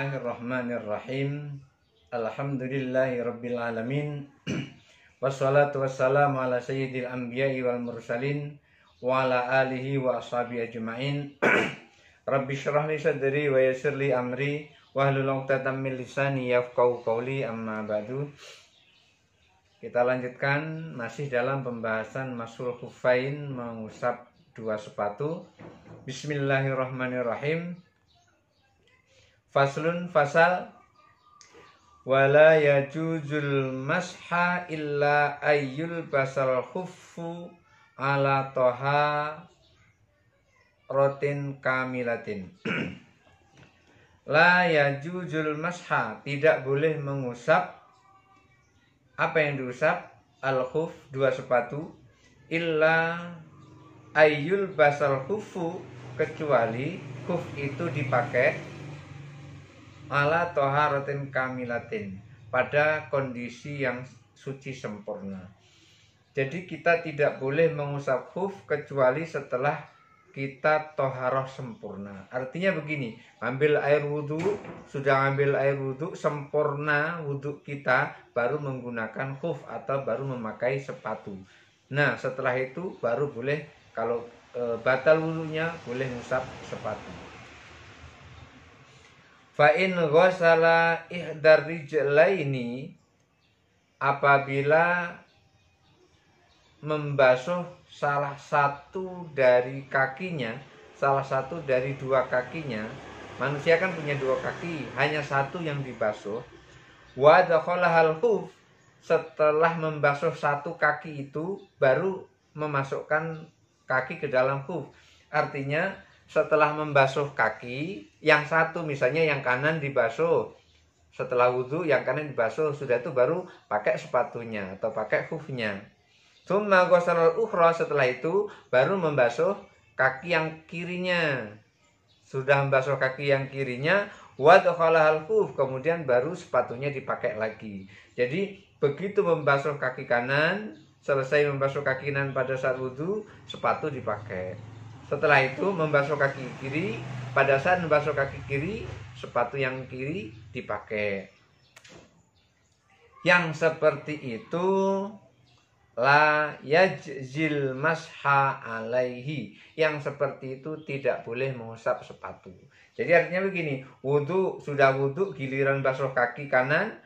Bismillahirrahmanirrahim. Alhamdulillahirabbil alamin. Wassalatu wassalamu ala sayyidil anbiya'i wal mursalin wa ala alihi wa ashabihi ajma'in. Rabbi syrah li sadri wa yassir li amri wahlul 'uqdatam min lisani yafqahu qawli, amma ba'du. Kita lanjutkan masih dalam pembahasan masul khuffain, mengusap dua sepatu. Bismillahirrahmanirrahim. Faslun fasal wala yajuzul masha illa ayyul basal khuffu ala toha rotin kamilatin. La yajuzul masha, tidak boleh mengusap. Apa yang diusap? Al-khuf, dua sepatu. Illa ayyul basal khuffu, kecuali khuf itu dipakai ala toharatin kamilatin, pada kondisi yang suci sempurna. Jadi kita tidak boleh mengusap khuf kecuali setelah kita toharoh sempurna. Artinya begini, ambil air wudhu, sudah ambil air wudhu sempurna wudhu kita, baru menggunakan khuf atau baru memakai sepatu. Nah setelah itu baru boleh, kalau batal wudhunya, boleh ngusap sepatu. Fa'in ghasala ihdar rijlaini, apabila membasuh salah satu dari kakinya, salah satu dari dua kakinya. Manusia kan punya dua kaki, hanya satu yang dibasuh. Wa dakhalahal khuf, setelah membasuh satu kaki itu baru memasukkan kaki ke dalam khuf. Artinya setelah membasuh kaki, yang satu misalnya yang kanan dibasuh, setelah wudhu yang kanan dibasuh, sudah itu baru pakai sepatunya atau pakai khufnya. Tsumma ghasalal ukhra, setelah itu baru membasuh kaki yang kirinya. Sudah membasuh kaki yang kirinya, wa dakhalahal khuf, kemudian baru sepatunya dipakai lagi. Jadi begitu membasuh kaki kanan, selesai membasuh kaki kanan pada saat wudhu, sepatu dipakai. Setelah itu membasuh kaki kiri, pada saat membasuh kaki kiri, sepatu yang kiri dipakai. Yang seperti itu la yajzil masha alaihi, yang seperti itu tidak boleh mengusap sepatu. Jadi artinya begini, wudhu, sudah wudhu, giliran basuh kaki kanan,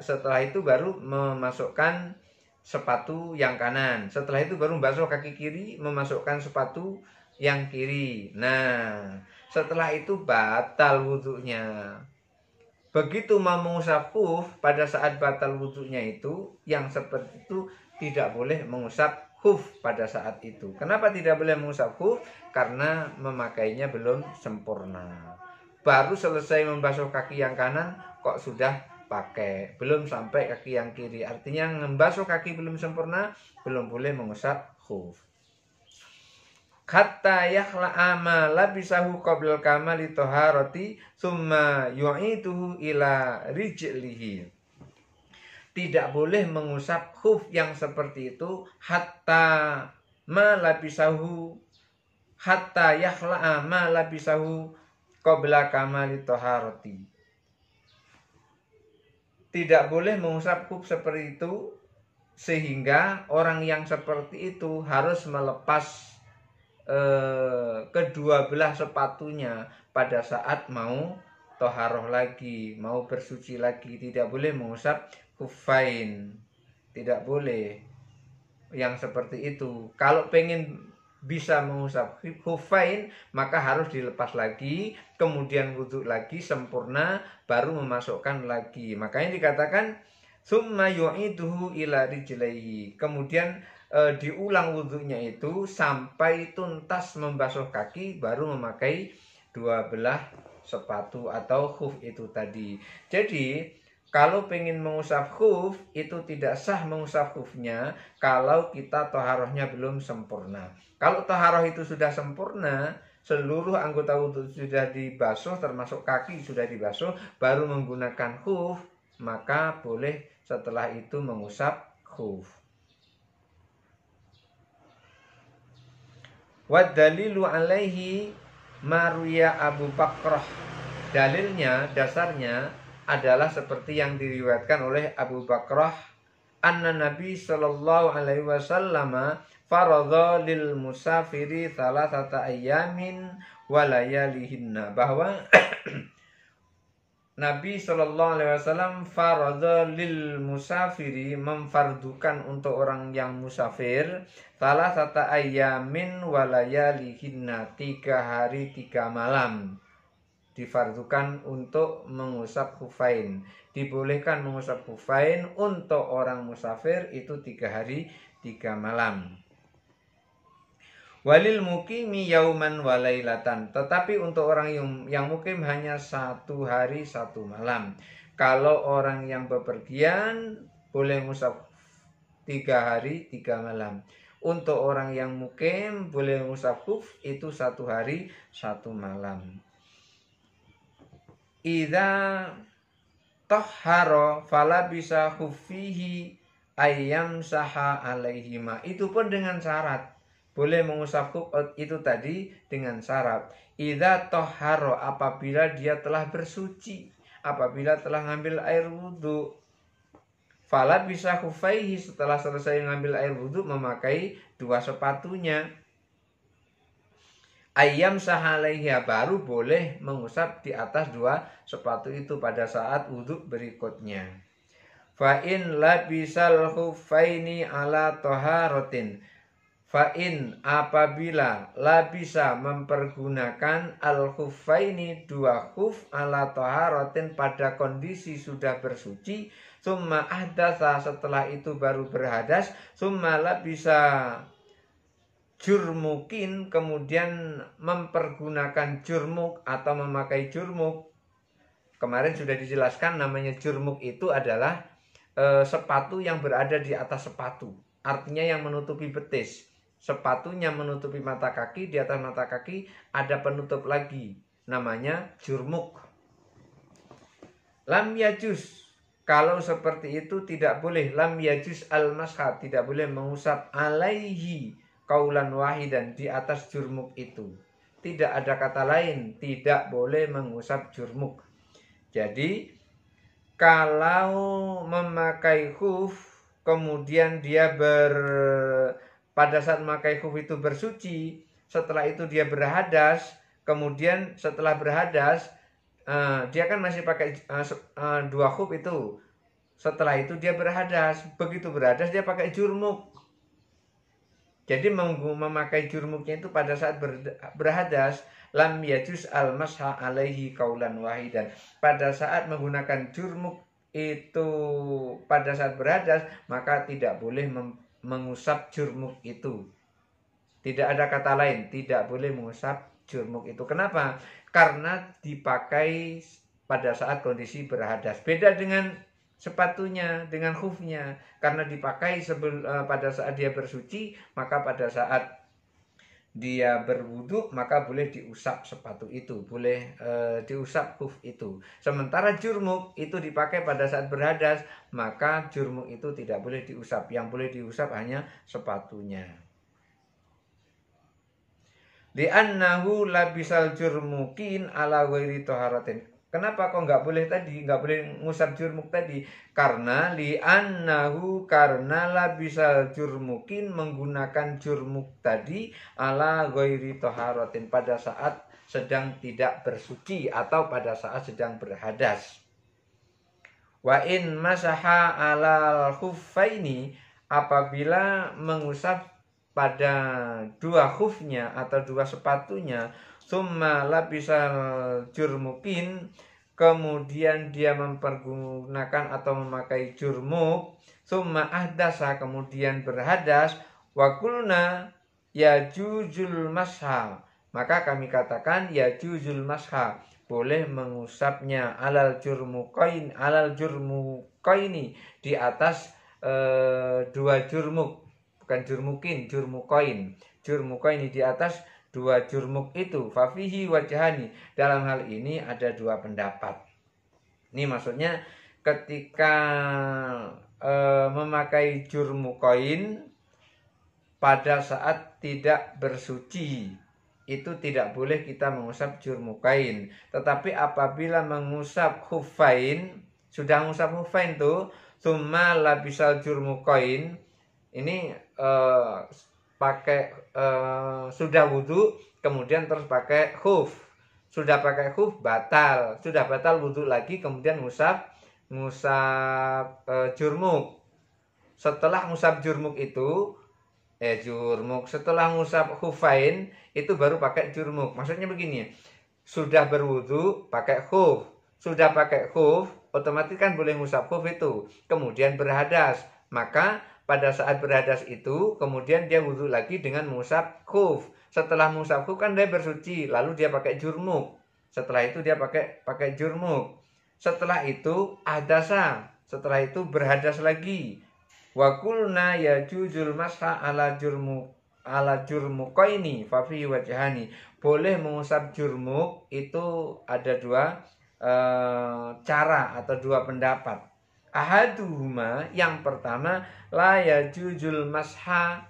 setelah itu baru memasukkan sepatu yang kanan. Setelah itu baru membasuh kaki kiri, memasukkan sepatu yang kiri. Nah, setelah itu batal wudhunya. Begitu mau mengusap khuf, pada saat batal wudhunya itu, yang seperti itu tidak boleh mengusap khuf pada saat itu. Kenapa tidak boleh mengusap khuf? Karena memakainya belum sempurna. Baru selesai membasuh kaki yang kanan, kok sudah pakai, belum sampai kaki yang kiri. Artinya membasuh kaki belum sempurna, belum boleh mengusap khuf. Hatta yakhla'a ma labisahu qablal kamali toharati summa yu'ituhu ila rijlihi. Tidak boleh mengusap khuf yang seperti itu hatta ma labisahu, hatta yakhla'a ma labisahu qabla kamali toharati. Tidak boleh mengusap khuf seperti itu sehingga orang yang seperti itu harus melepas kedua belah sepatunya pada saat mau toharoh lagi, mau bersuci lagi. Tidak boleh mengusap khuffain, tidak boleh yang seperti itu. Kalau pengen bisa mengusap khuffain, maka harus dilepas lagi, kemudian wudhu lagi sempurna, baru memasukkan lagi. Makanya dikatakan summa yu'iduhu ila rijlaihi, kemudian diulang wudhunya itu sampai tuntas membasuh kaki, baru memakai dua belah sepatu atau khuf itu tadi. Jadi kalau pengen mengusap khuf, itu tidak sah mengusap khufnya kalau kita toharohnya belum sempurna. Kalau toharoh itu sudah sempurna, seluruh anggota wudhu sudah dibasuh, termasuk kaki sudah dibasuh, baru menggunakan khuf, maka boleh setelah itu mengusap khuf. Wa dalilu alaihi Maruya Abu Bakrah Dalilnya, dasarnya adalah seperti yang diriwayatkan oleh Abu Bakrah, anna Nabi sallallahu alaihi wasallam faradha lil musafiri thalathata ayyamin wa layalihinna, bahwa Nabi sallallahu alaihi wasallam faradha lil musafiri, memfardukan untuk orang yang musafir, thalathata ayyamin wa layalihinna, 3 hari 3 malam. Difardukan untuk mengusap khufain. Dibolehkan mengusap khufain untuk orang musafir itu 3 hari 3 malam. Walil mukimi yauman walailatan, tetapi untuk orang yang mukim hanya 1 hari 1 malam. Kalau orang yang bepergian boleh mengusap 3 hari 3 malam. Untuk orang yang mukim boleh mengusap khuf itu 1 hari 1 malam. Idza tahharo fala bisa khuffihi ayyam saha alaihima, itu pun dengan syarat boleh mengusap khuf itu tadi dengan syarat idza tahharo, apabila dia telah bersuci, apabila telah ngambil air wudhu. Fala bisa khuffaihi, setelah selesai ngambil air wudhu memakai 2 sepatunya. Ayyam sahalaiha, baru boleh mengusap di atas 2 sepatu itu pada saat wudhu berikutnya. Fa'in labisal khuffaini ala toharotin, fa'in apabila labisa mempergunakan al khuffaini 2 khuf ala toharotin pada kondisi sudah bersuci, summa ahdasa, setelah itu baru berhadas, summa labisa jurmukin, kemudian mempergunakan jurmuk atau memakai jurmuk. Kemarin sudah dijelaskan, namanya jurmuk itu adalah sepatu yang berada di atas sepatu, artinya yang menutupi betis. Sepatunya menutupi mata kaki, di atas mata kaki ada penutup lagi, namanya jurmuk. Lam yajus, kalau seperti itu tidak boleh. Lam yajus al-masha, tidak boleh mengusap alaihi kaulan wahidan, di atas jurmuk itu. Tidak ada kata lain, tidak boleh mengusap jurmuk. Jadi kalau memakai khuf, kemudian dia pada saat memakai khuf itu bersuci, setelah itu dia berhadas, kemudian setelah berhadas dia kan masih pakai 2 khuf itu. Setelah itu dia berhadas, begitu berhadas dia pakai jurmuk. Jadi memakai jurmuknya itu pada saat berhadas, lam yajuz al-masha alaihi kaulan wahidan. Pada saat menggunakan jurmuk itu pada saat berhadas, maka tidak boleh mengusap jurmuk itu. Tidak ada kata lain, tidak boleh mengusap jurmuk itu. Kenapa? Karena dipakai pada saat kondisi berhadas. Beda dengan sepatunya, dengan khufnya, karena dipakai pada saat dia bersuci, maka pada saat dia berwudu maka boleh diusap sepatu itu, boleh diusap khuf itu. Sementara jurmuk itu dipakai pada saat berhadas, maka jurmuk itu tidak boleh diusap. Yang boleh diusap hanya sepatunya. Li'annahu labisal jurmukin ala ghairi taharatin. Kenapa kok nggak boleh tadi, nggak boleh ngusap jurmuk tadi? Karena li'annahu, karena labisal jurmukin, menggunakan jurmuk tadi ala ghairi taharatin, pada saat sedang tidak bersuci atau pada saat sedang berhadas. Wa in masaha alal khuffaini, apabila mengusap pada 2 khufnya atau 2 sepatunya, summa labisal jurmukin, kemudian dia mempergunakan atau memakai jurmuk, summa ahdasa, kemudian berhadas, wa qulna yajuzul masha, maka kami katakan yajuzul masha, boleh mengusapnya alal jurmukaini, di atas 2 jurmuk, bukan jurmukin, jurmukaini, di atas 2 jurmuk itu. Fafihi wajhani, dalam hal ini ada 2 pendapat. Ini maksudnya ketika memakai jurmukain pada saat tidak bersuci, itu tidak boleh kita mengusap jurmukain. Tetapi apabila mengusap khuffain, sudah mengusap khuffain tuh, tsumma labisal jurmukain, ini pakai sudah wudhu kemudian terus pakai khuf. Sudah pakai khuf batal, sudah batal wudhu lagi kemudian ngusap jurmuk. Setelah ngusap jurmuk itu setelah ngusap khufain itu baru pakai jurmuk. Maksudnya begini, sudah berwudu pakai khuf, sudah pakai khuf otomatis kan boleh ngusap khuf itu, kemudian berhadas, maka pada saat berhadas itu kemudian dia wudu lagi dengan mengusap khuf. Setelah mengusap khuf kan dia bersuci, lalu dia pakai jurmuk. Setelah itu dia pakai jurmuk. Setelah itu adasa, setelah itu berhadas lagi. Wa qulna yajuzul masha ala jurmukaini fa fi wajhani. Boleh mengusap jurmuk itu ada dua cara atau dua pendapat. Ahaduhuma, yang pertama, la yajuzul masha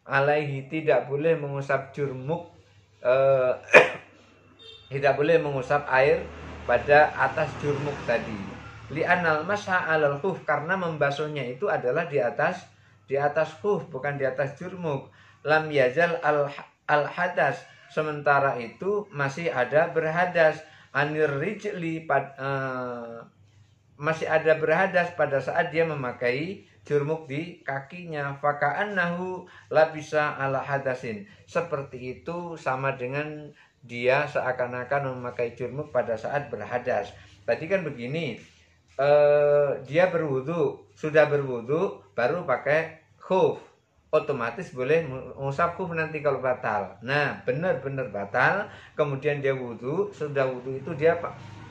alaihi, tidak boleh mengusap jurmuk tidak boleh mengusap air pada atas jurmuk tadi. Li'anal masha alal khuf, karena membasuhnya itu adalah di atas khuf, bukan di atas jurmuk. Lam yazal al hadas, sementara itu masih ada berhadas. Anir rijli, masih ada berhadas pada saat dia memakai jurmuk di kakinya. Faka'annahu labisa ala hadasin, seperti itu sama dengan dia seakan-akan memakai jurmuk pada saat berhadas. Tadi kan begini, dia berwudu, sudah berwudu baru pakai khuf, otomatis boleh mengusap khuf nanti kalau batal. Nah, benar-benar batal, kemudian dia wudu, sudah wudu itu dia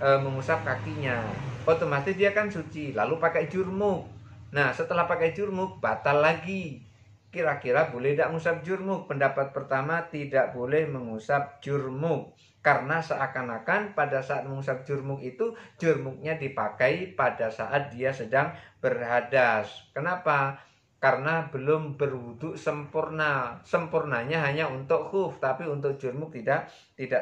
mengusap kakinya, otomatis dia kan suci, lalu pakai jurmuk. Nah, setelah pakai jurmuk batal lagi. Kira-kira boleh tidak mengusap jurmuk? Pendapat pertama, tidak boleh mengusap jurmuk, karena seakan-akan pada saat mengusap jurmuk itu jurmuknya dipakai pada saat dia sedang berhadas. Kenapa? Karena belum berwudu sempurna. Sempurnanya hanya untuk khuf, tapi untuk jurmuk tidak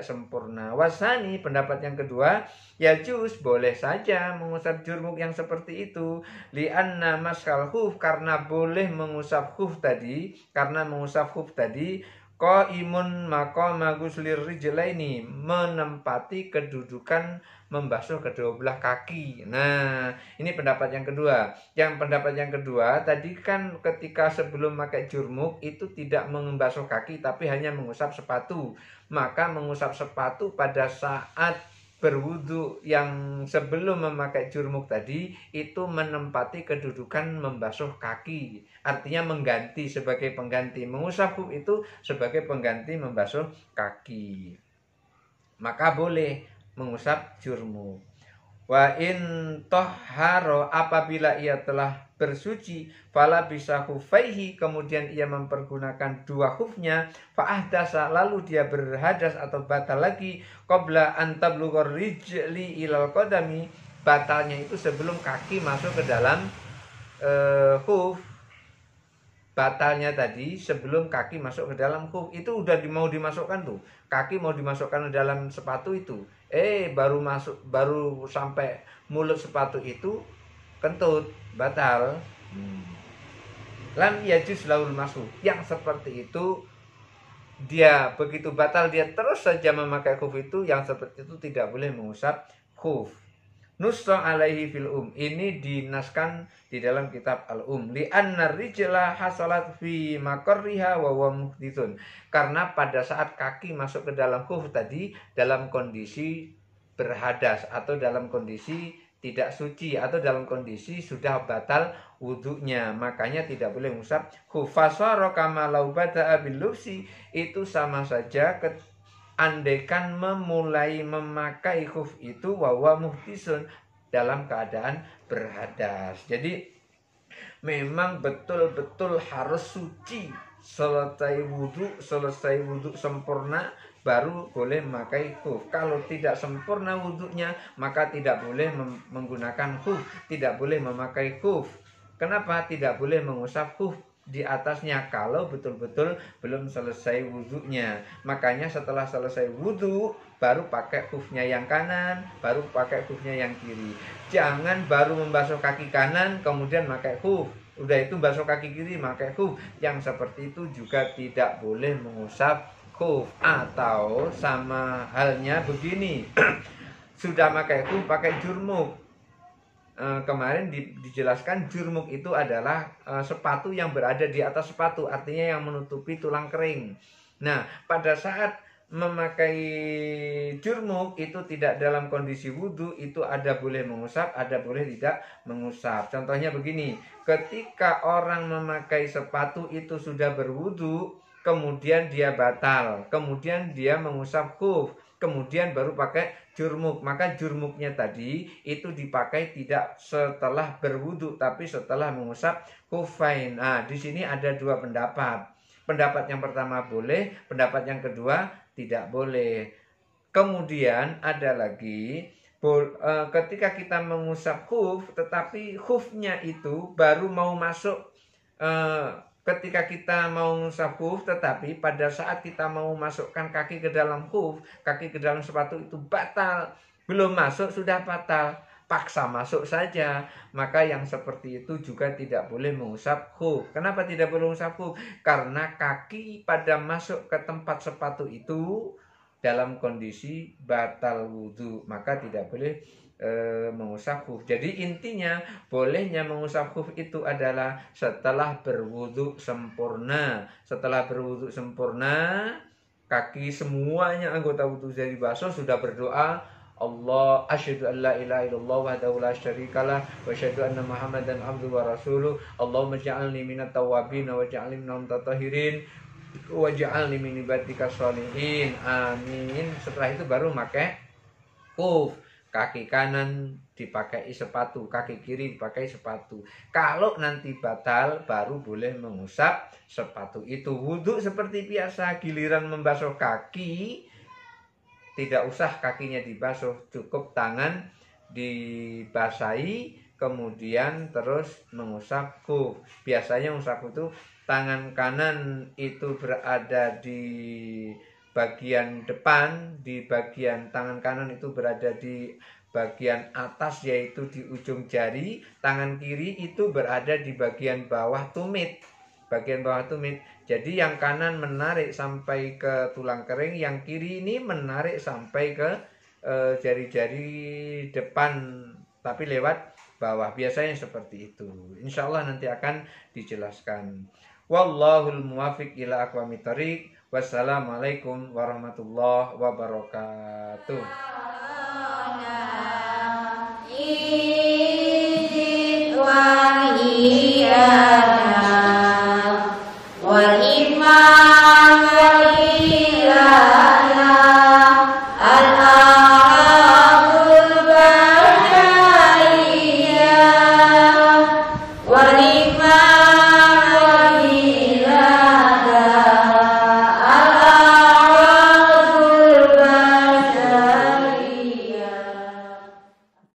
sempurna. Wasani, pendapat yang kedua, ya juz, boleh saja mengusap jurmuk yang seperti itu. Li'anna maskal khuf, karena boleh mengusap khuf tadi, qaimun maqama ghuslir rijlaini, menempati kedudukan membasuh kedua belah kaki. Nah, ini pendapat yang kedua. Yang pendapat yang kedua tadi kan ketika sebelum pakai jurmuk itu tidak membasuh kaki tapi hanya mengusap sepatu. Maka mengusap sepatu pada saat berwudu yang sebelum memakai jurmuk tadi itu menempati kedudukan membasuh kaki, artinya mengganti, sebagai pengganti. Mengusap khuf itu sebagai pengganti membasuh kaki, maka boleh mengusap jurmuk. Wa in toharo, apabila ia telah bersuci, fala bisa khufaihi, kemudian ia mempergunakan dua khufnya, fa'ahdasa, lalu dia berhadas atau batal lagi, qabla antablughar rijli ilal qadami, batalnya itu sebelum kaki masuk ke dalam khuf. Batalnya tadi sebelum kaki masuk ke dalam khuf, itu udah mau dimasukkan tuh, kaki mau dimasukkan ke dalam sepatu itu, baru sampai mulut sepatu itu kentut, batal. Lam yajuz laul masu, yang seperti itu dia begitu batal dia terus saja memakai khuf itu, yang seperti itu tidak boleh mengusap khuf. Nussa alaihi fil ini dinaskan di dalam kitab al-um, li anna rijla hasalat fi maqarriha wa huwa muhditsun, karena pada saat kaki masuk ke dalam khuf tadi dalam kondisi berhadas atau dalam kondisi tidak suci atau dalam kondisi sudah batal wudunya, makanya tidak boleh mengusap khuf. Fasara kama law bada'a bil lubsi, itu sama saja andaikan memulai memakai khuf itu wawa muhtisun, dalam keadaan berhadas. Jadi memang betul-betul harus suci, selesai wudhu sempurna baru boleh memakai khuf. Kalau tidak sempurna wudhunya maka tidak boleh menggunakan khuf, tidak boleh memakai khuf. Kenapa tidak boleh mengusap khuf? di atasnya kalau betul-betul belum selesai wudhunya. Makanya setelah selesai wudhu baru pakai khufnya yang kanan, baru pakai khufnya yang kiri. Jangan baru membasuh kaki kanan kemudian pakai khuf, udah itu basuh kaki kiri pakai khuf. Yang seperti itu juga tidak boleh mengusap khuf. Atau sama halnya begini, sudah pakai khuf pakai jurmuk. Kemarin dijelaskan jurmuk itu adalah sepatu yang berada di atas sepatu, artinya yang menutupi tulang kering. Nah, pada saat memakai jurmuk itu tidak dalam kondisi wudhu, itu ada boleh mengusap, ada boleh tidak mengusap. Contohnya begini, ketika orang memakai sepatu itu sudah berwudhu, kemudian dia batal, kemudian dia mengusap khuf, kemudian baru pakai jurmuk, maka jurmuknya tadi itu dipakai tidak setelah berwudu tapi setelah mengusap khufain. Nah, di sini ada dua pendapat. Pendapat yang pertama boleh, pendapat yang kedua tidak boleh. Kemudian ada lagi ketika kita mengusap khuf tetapi khufnya itu baru mau masuk ketika kita mau mengusap khuf, tetapi pada saat kita mau masukkan kaki ke dalam khuf, kaki ke dalam sepatu itu batal. Belum masuk sudah batal, paksa masuk saja. Maka yang seperti itu juga tidak boleh mengusap khuf. Kenapa tidak boleh mengusap khuf? Karena kaki pada masuk ke tempat sepatu itu dalam kondisi batal wudhu, maka tidak boleh mengusap khuf. Jadi intinya bolehnya mengusap khuf itu adalah setelah berwudu sempurna. Setelah berwudu sempurna, kaki semuanya anggota wudu sudah dibasuh, sudah berdoa, Allah asyhadu an la ilaha illallah wahdahu la syarikalah wa asyhadu anna Muhammadan abduhu wa rasuluh. Allahumma ja'alni minat tawwabin wa ja'alni minal mutatahhirin wa ja'alni min ibadika sholihin. Amin. Setelah itu baru pakai khuf. Kaki kanan dipakai sepatu, kaki kiri dipakai sepatu. Kalau nanti batal baru boleh mengusap sepatu itu. Wudhu seperti biasa, giliran membasuh kaki tidak usah kakinya dibasuh, cukup tangan dibasahi kemudian terus mengusap khuf. Biasanya mengusap khuf itu tangan kanan itu berada di bagian depan, di bagian tangan kanan itu berada di bagian atas yaitu di ujung jari, tangan kiri itu berada di bagian bawah tumit. Bagian bawah tumit. Jadi yang kanan menarik sampai ke tulang kering, yang kiri ini menarik sampai ke jari-jari depan tapi lewat bawah. Biasanya seperti itu. Insya Allah nanti akan dijelaskan. Wallahul muwafiq ila aqwamit thoriq. Wassalamualaikum warahmatullahi wabarakatuh. Wa